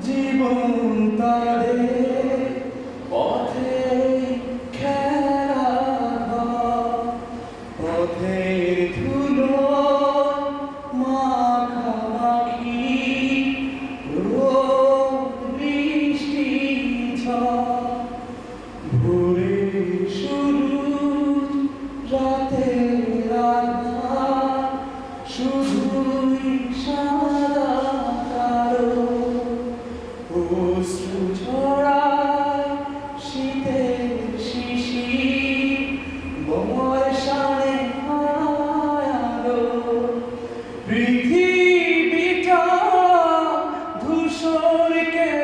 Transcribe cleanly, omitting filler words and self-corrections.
জীবন তাদের পথে খেলা পথের ধুলো মাখামাখি বৃষ্টি ঝড় ভোরের শুরু রাতের আধার শুধুই সাদা কালো অশ্রু ঝরায় শীতের শিশির বর্ষায় আলো পৃথিবীটা ধূসর কেন